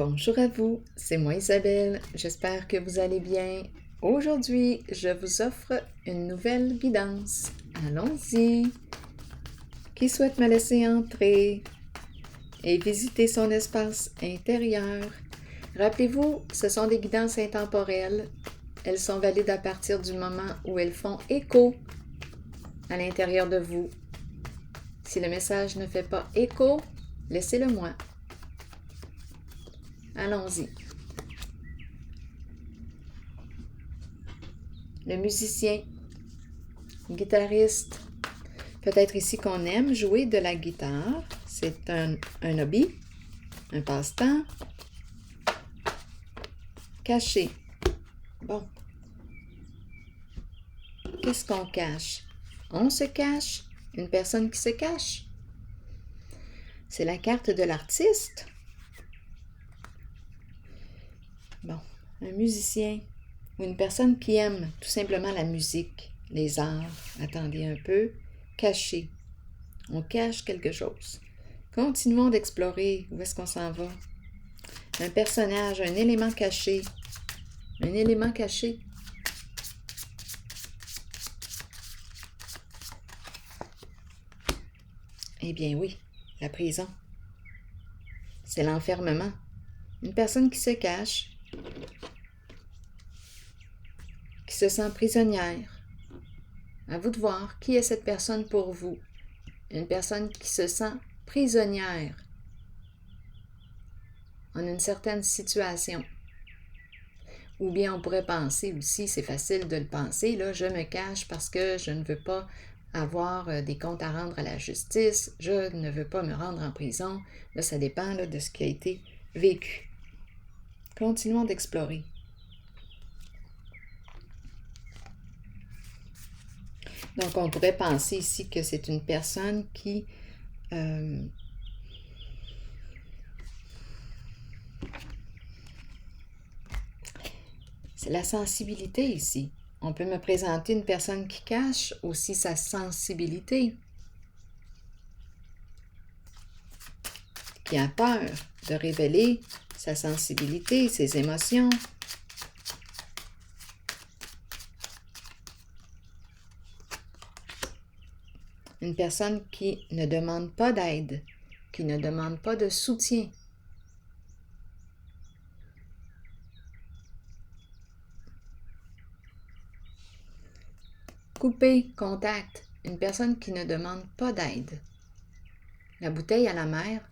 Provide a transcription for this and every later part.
Bonjour à vous, c'est moi Isabelle, j'espère que vous allez bien. Aujourd'hui, je vous offre une nouvelle guidance. Allons-y! Qui souhaite me laisser entrer et visiter son espace intérieur? Rappelez-vous, ce sont des guidances intemporelles. Elles sont valides à partir du moment où elles font écho à l'intérieur de vous. Si le message ne fait pas écho, laissez-le moi. Allons-y. Le musicien, guitariste, peut-être ici qu'on aime jouer de la guitare. C'est un hobby, un passe-temps. Caché. Bon. Qu'est-ce qu'on cache? On se cache. Une personne qui se cache. C'est la carte de l'artiste. Bon. Un musicien ou une personne qui aime tout simplement la musique, les arts. Attendez un peu. Caché. On cache quelque chose. Continuons d'explorer où est-ce qu'on s'en va. Un personnage, un élément caché. Un élément caché. Eh bien oui, la prison. C'est l'enfermement. Une personne qui se cache, qui se sent prisonnière. À vous de voir qui est cette personne pour vous. Une personne qui se sent prisonnière en une certaine situation. Ou bien on pourrait penser aussi, c'est facile de le penser, là, je me cache parce que je ne veux pas avoir des comptes à rendre à la justice, je ne veux pas me rendre en prison. Là, ça dépend là, de ce qui a été vécu. Continuons d'explorer. Donc, on pourrait penser ici que c'est une personne qui c'est la sensibilité ici. On peut me présenter une personne qui cache aussi sa sensibilité, qui a peur de révéler sa sensibilité, ses émotions. Une personne qui ne demande pas d'aide, qui ne demande pas de soutien. Couper contact, une personne qui ne demande pas d'aide. La bouteille à la mer,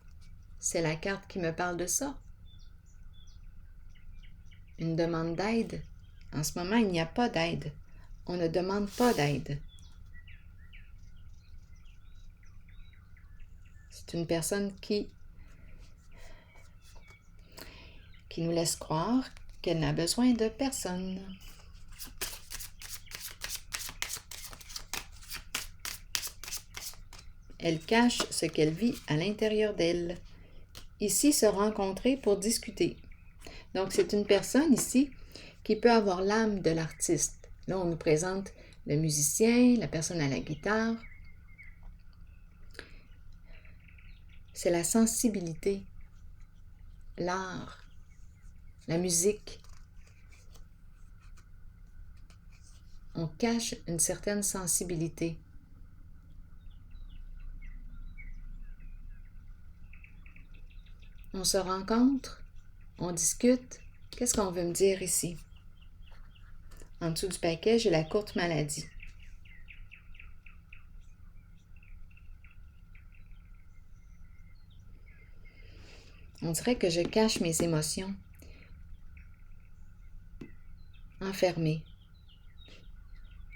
c'est la carte qui me parle de ça. Une demande d'aide. En ce moment, il n'y a pas d'aide. On ne demande pas d'aide. C'est une personne qui nous laisse croire qu'elle n'a besoin de personne. Elle cache ce qu'elle vit à l'intérieur d'elle. Ici, se rencontrer pour discuter. Donc, c'est une personne ici qui peut avoir l'âme de l'artiste. Là, on nous présente le musicien, la personne à la guitare. C'est la sensibilité, l'art, la musique. On cache une certaine sensibilité. On se rencontre, on discute. Qu'est-ce qu'on veut me dire ici? En dessous du paquet, j'ai la courte maladie. On dirait que je cache mes émotions. Enfermé,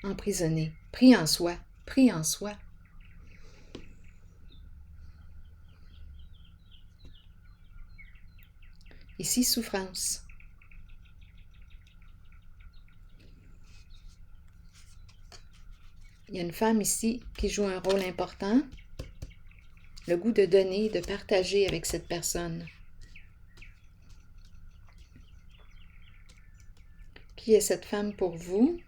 emprisonné, pris en soi, pris en soi. Ici, souffrance. Il y a une femme ici qui joue un rôle important. Le goût de donner, de partager avec cette personne. Qui est cette femme pour vous?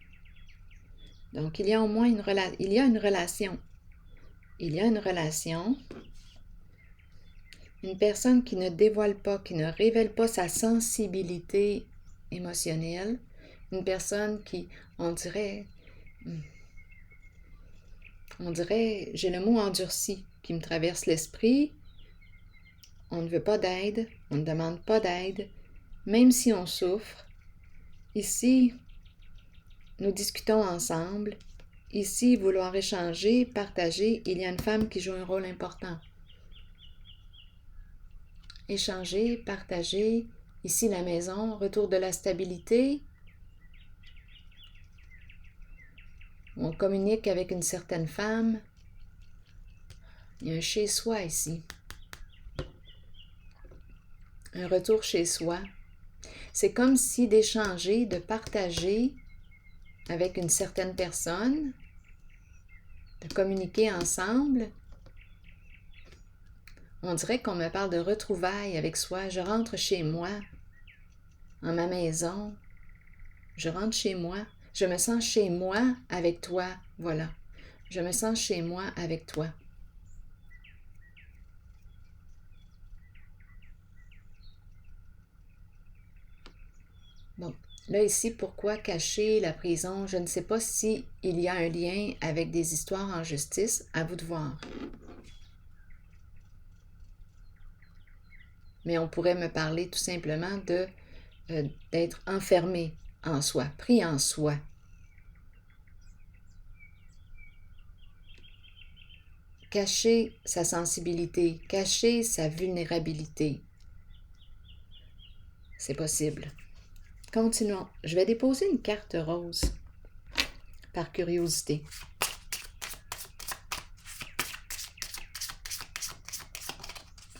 Donc, il y a au moins une relation. Il y a une relation. Il y a une relation. Une personne qui ne dévoile pas, qui ne révèle pas sa sensibilité émotionnelle. Une personne qui, on dirait, j'ai le mot endurci qui me traverse l'esprit. On ne veut pas d'aide, on ne demande pas d'aide, même si on souffre. Ici, nous discutons ensemble. Ici, vouloir échanger, partager, il y a une femme qui joue un rôle important. Échanger, partager, ici la maison, retour de la stabilité. On communique avec une certaine femme. Il y a un chez-soi ici. Un retour chez soi. C'est comme si d'échanger, de partager avec une certaine personne, de communiquer ensemble. On dirait qu'on me parle de retrouvailles avec soi. Je rentre chez moi, en ma maison. Je rentre chez moi. Je me sens chez moi avec toi. Voilà. Je me sens chez moi avec toi. Bon, là ici, pourquoi cacher la prison? Je ne sais pas s'il y a un lien avec des histoires en justice. À vous de voir. Mais on pourrait me parler tout simplement d'être enfermé en soi, pris en soi. Cacher sa sensibilité, cacher sa vulnérabilité. C'est possible. Continuons. Je vais déposer une carte rose par curiosité.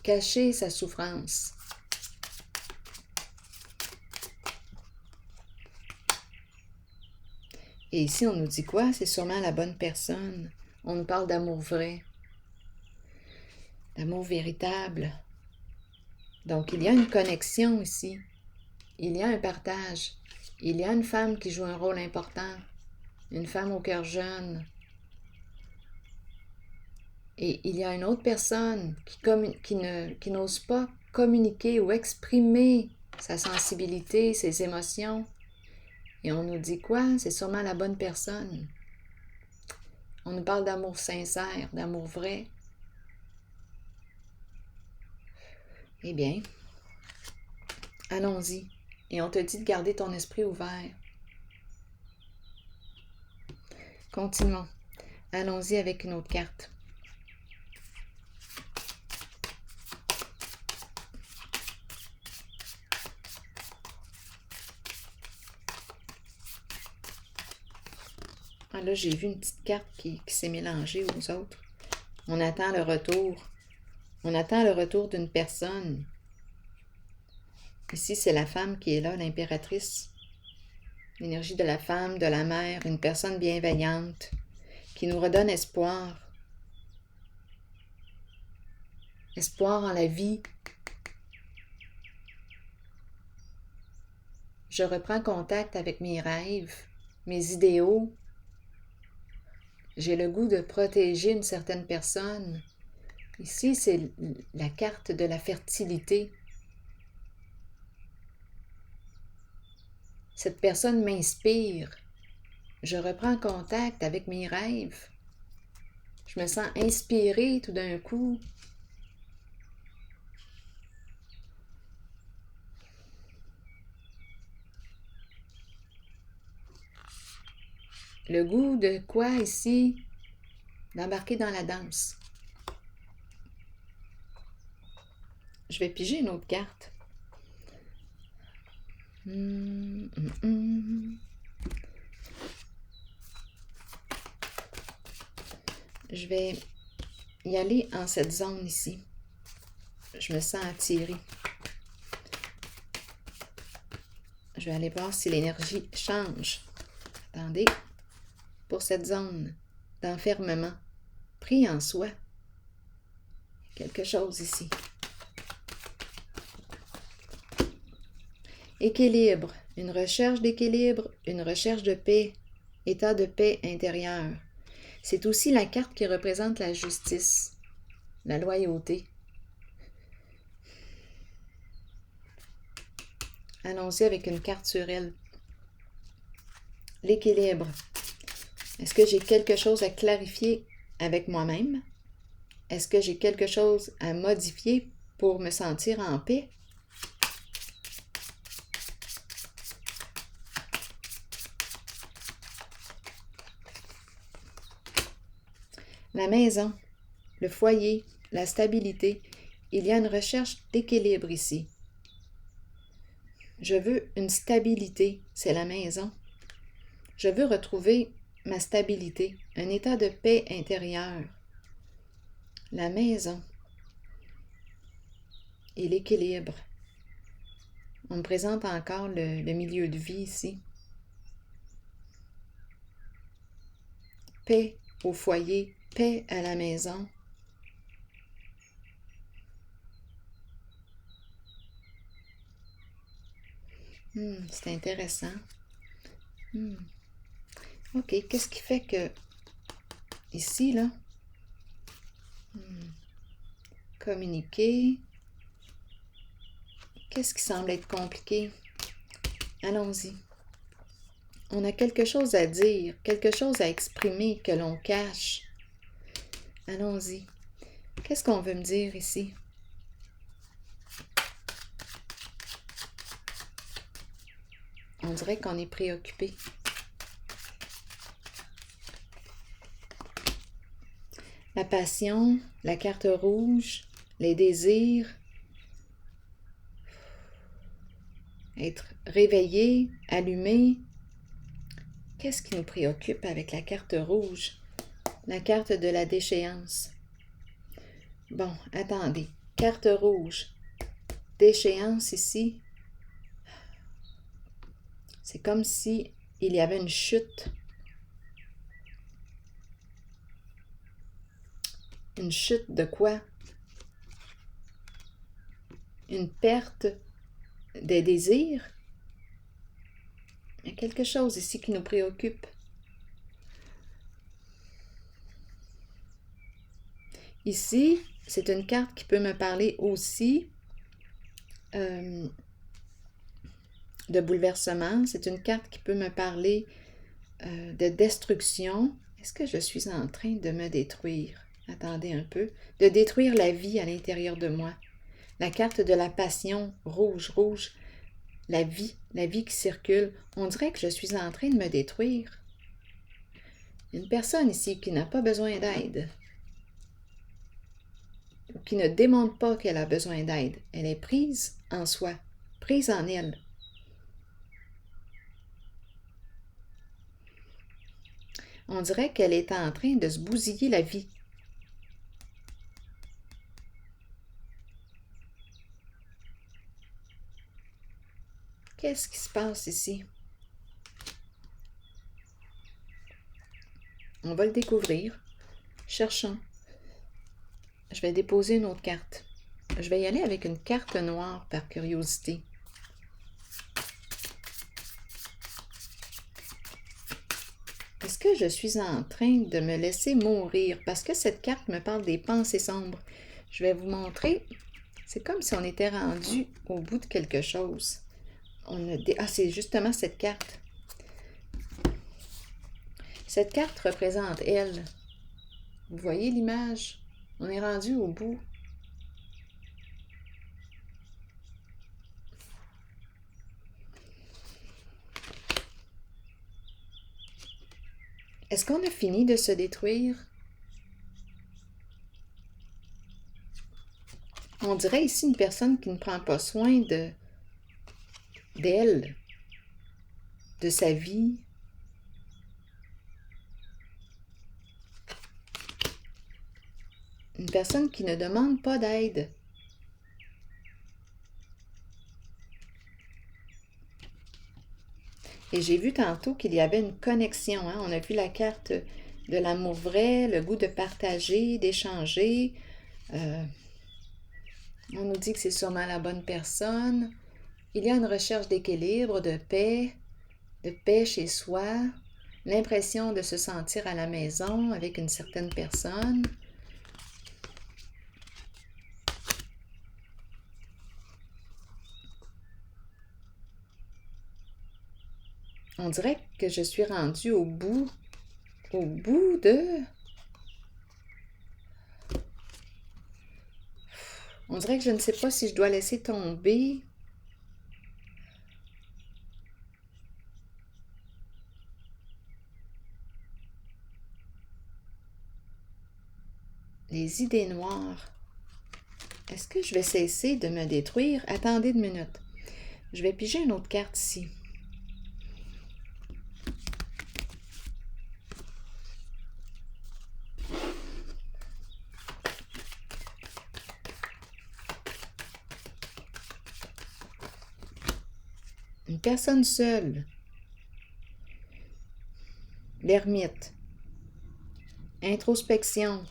Cacher sa souffrance. Et ici, on nous dit quoi? C'est sûrement la bonne personne. On nous parle d'amour vrai, d'amour véritable. Donc, il y a une connexion ici. Il y a un partage. Il y a une femme qui joue un rôle important. Une femme au cœur jeune. Et il y a une autre personne qui n'ose pas communiquer ou exprimer sa sensibilité, ses émotions. Et on nous dit quoi? C'est sûrement la bonne personne. On nous parle d'amour sincère, d'amour vrai. Eh bien, allons-y. Et on te dit de garder ton esprit ouvert. Continuons. Allons-y avec une autre carte. Ah, là, j'ai vu une petite carte qui s'est mélangée aux autres. On attend le retour. On attend le retour d'une personne. Ici, c'est la femme qui est là, l'impératrice. L'énergie de la femme, de la mère, une personne bienveillante qui nous redonne espoir. Espoir en la vie. Je reprends contact avec mes rêves, mes idéaux. J'ai le goût de protéger une certaine personne. Ici, c'est la carte de la fertilité. Cette personne m'inspire. Je reprends contact avec mes rêves. Je me sens inspirée tout d'un coup. Le goût de quoi ici? D'embarquer dans la danse. Je vais piger une autre carte. Je vais y aller en cette zone ici. Je me sens attirée. Je vais aller voir si l'énergie change. Attendez. Pour cette zone d'enfermement, pris en soi. Quelque chose ici. Équilibre, une recherche d'équilibre, une recherche de paix, état de paix intérieure. C'est aussi la carte qui représente la justice, la loyauté. Allons-y avec une carte sur elle. L'équilibre. Est-ce que j'ai quelque chose à clarifier avec moi-même? Est-ce que j'ai quelque chose à modifier pour me sentir en paix? La maison, le foyer, la stabilité. Il y a une recherche d'équilibre ici. Je veux une stabilité, c'est la maison. Je veux retrouver ma stabilité, un état de paix intérieure. La maison et l'équilibre. On me présente encore le milieu de vie ici. Paix au foyer, paix à la maison. C'est intéressant. OK, qu'est-ce qui fait que ici, là, communiquer, qu'est-ce qui semble être compliqué? Allons-y. On a quelque chose à dire, quelque chose à exprimer que l'on cache. Allons-y. Qu'est-ce qu'on veut me dire ici? On dirait qu'on est préoccupé. La passion, la carte rouge, les désirs, être réveillé, allumé. Qu'est-ce qui nous préoccupe avec la carte rouge? La carte de la déchéance. Bon, attendez. Carte rouge. Déchéance ici. C'est comme si il y avait une chute. Une chute de quoi? Une perte des désirs? Il y a quelque chose ici qui nous préoccupe. Ici, c'est une carte qui peut me parler aussi de bouleversement. C'est une carte qui peut me parler de destruction. Est-ce que je suis en train de me détruire? Attendez un peu. De détruire la vie à l'intérieur de moi. La carte de la passion, rouge, rouge. La vie qui circule. On dirait que je suis en train de me détruire. Une personne ici qui n'a pas besoin d'aide. Ou qui ne démontre pas qu'elle a besoin d'aide. Elle est prise en soi, prise en elle. On dirait qu'elle est en train de se bousiller la vie. Qu'est-ce qui se passe ici? On va le découvrir. Cherchons. Je vais déposer une autre carte. Je vais y aller avec une carte noire par curiosité. Est-ce que je suis en train de me laisser mourir? Parce que cette carte me parle des pensées sombres. Je vais vous montrer. C'est comme si on était rendu au bout de quelque chose. C'est justement cette carte. Cette carte représente elle. Vous voyez l'image? On est rendu au bout. Est-ce qu'on a fini de se détruire? On dirait ici une personne qui ne prend pas soin d'elle, de sa vie. Une personne qui ne demande pas d'aide. Et j'ai vu tantôt qu'il y avait une connexion. On a vu la carte de l'amour vrai, le goût de partager, d'échanger. On nous dit que c'est sûrement la bonne personne. Il y a une recherche d'équilibre, de paix chez soi, l'impression de se sentir à la maison avec une certaine personne. On dirait que je suis rendue au bout de... On dirait que je ne sais pas si je dois laisser tomber. Les idées noires. Est-ce que je vais cesser de me détruire? Attendez une minute. Je vais piger une autre carte ici. Une personne seule. L'ermite. Introspection.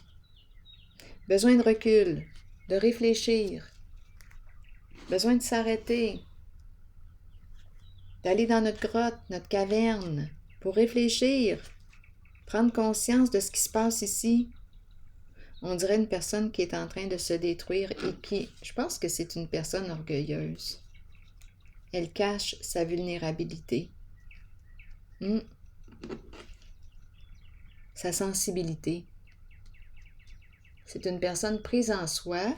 Besoin de recul. De réfléchir. Besoin de s'arrêter. D'aller dans notre grotte, notre caverne, pour réfléchir. Prendre conscience de ce qui se passe ici. On dirait une personne qui est en train de se détruire et qui, je pense que c'est une personne orgueilleuse. Elle cache sa vulnérabilité. Sa sensibilité. C'est une personne prise en soi.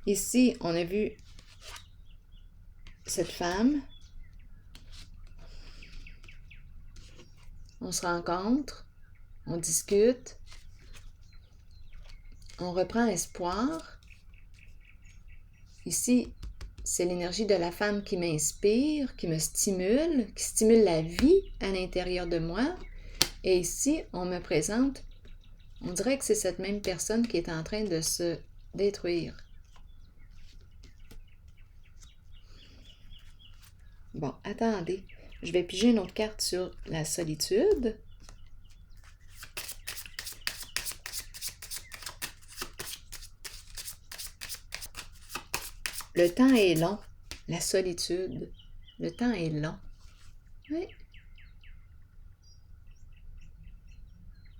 Ici, on a vu cette femme. On se rencontre, on discute, on reprend espoir. Ici, c'est l'énergie de la femme qui m'inspire, qui me stimule, qui stimule la vie à l'intérieur de moi. Et ici, on me présente, on dirait que c'est cette même personne qui est en train de se détruire. Bon, attendez. Je vais piger une autre carte sur la solitude. Le temps est long. La solitude. Le temps est long. Oui.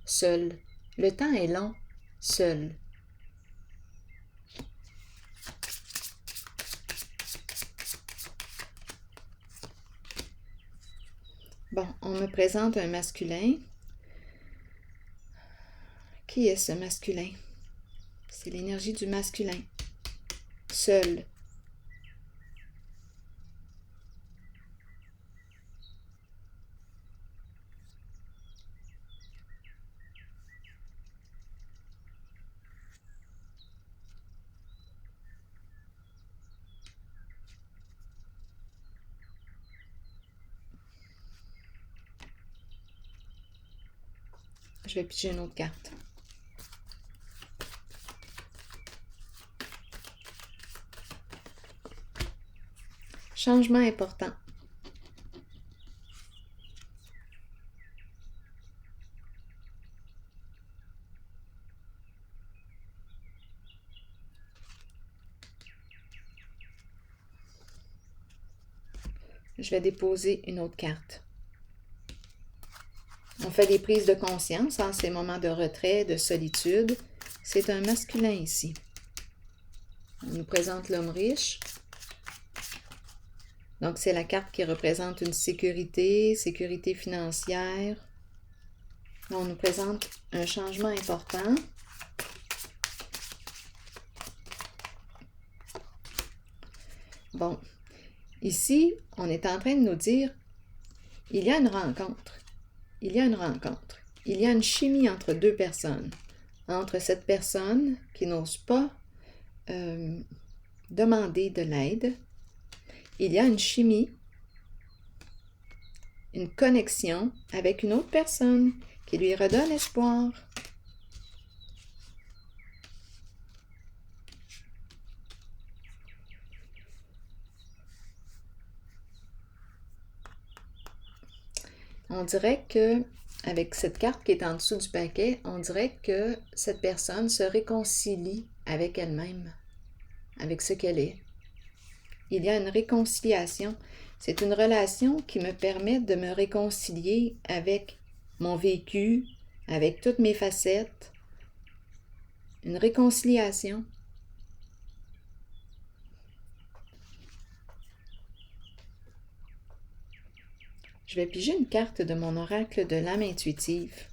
Seul. Le temps est long. Seul. Bon, on me présente un masculin. Qui est ce masculin? C'est l'énergie du masculin. Seul. Je vais piger une autre carte. Changement important. Je vais déposer une autre carte. On fait des prises de conscience en ces moments de retrait, de solitude. C'est un masculin ici. On nous présente l'homme riche. Donc, c'est la carte qui représente une sécurité financière. On nous présente un changement important. Bon, ici, on est en train de nous dire, il y a une rencontre. Il y a une rencontre. Il y a une chimie entre deux personnes. Entre cette personne qui n'ose pas demander de l'aide. Il y a une chimie, une connexion avec une autre personne qui lui redonne espoir. On dirait que, avec cette carte qui est en dessous du paquet, on dirait que cette personne se réconcilie avec elle-même, avec ce qu'elle est. Il y a une réconciliation. C'est une relation qui me permet de me réconcilier avec mon vécu, avec toutes mes facettes. Une réconciliation. Je vais piger une carte de mon oracle de l'âme intuitive.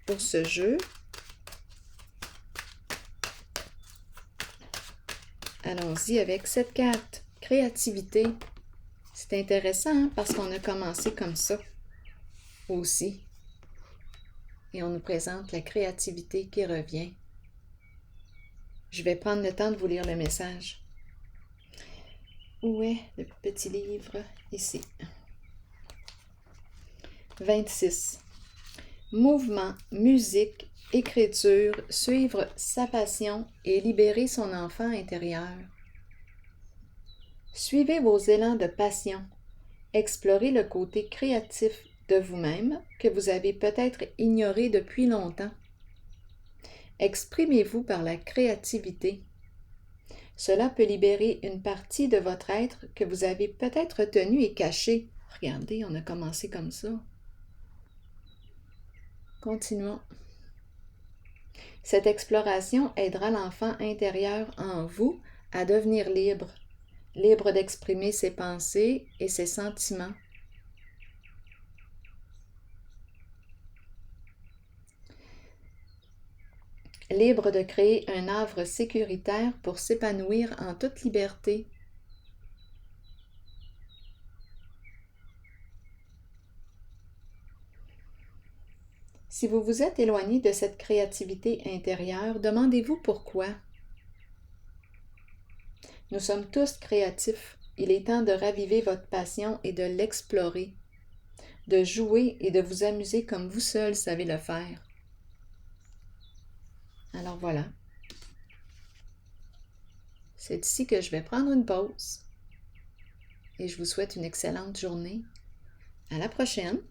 Pour ce jeu, allons-y avec cette carte, créativité. C'est intéressant hein, parce qu'on a commencé comme ça aussi. Et on nous présente la créativité qui revient. Je vais prendre le temps de vous lire le message. Où est le petit livre? Ici. 26. Mouvement, musique, écriture, suivre sa passion et libérer son enfant intérieur. Suivez vos élans de passion. Explorez le côté créatif de vous-même que vous avez peut-être ignoré depuis longtemps. Exprimez-vous par la créativité. Cela peut libérer une partie de votre être que vous avez peut-être retenue et cachée. Regardez, on a commencé comme ça. Continuons. Cette exploration aidera l'enfant intérieur en vous à devenir libre, libre d'exprimer ses pensées et ses sentiments. Libre de créer un havre sécuritaire pour s'épanouir en toute liberté. Si vous vous êtes éloigné de cette créativité intérieure, demandez-vous pourquoi. Nous sommes tous créatifs. Il est temps de raviver votre passion et de l'explorer, de jouer et de vous amuser comme vous seul savez le faire. Alors voilà. C'est ici que je vais prendre une pause et je vous souhaite une excellente journée. À la prochaine!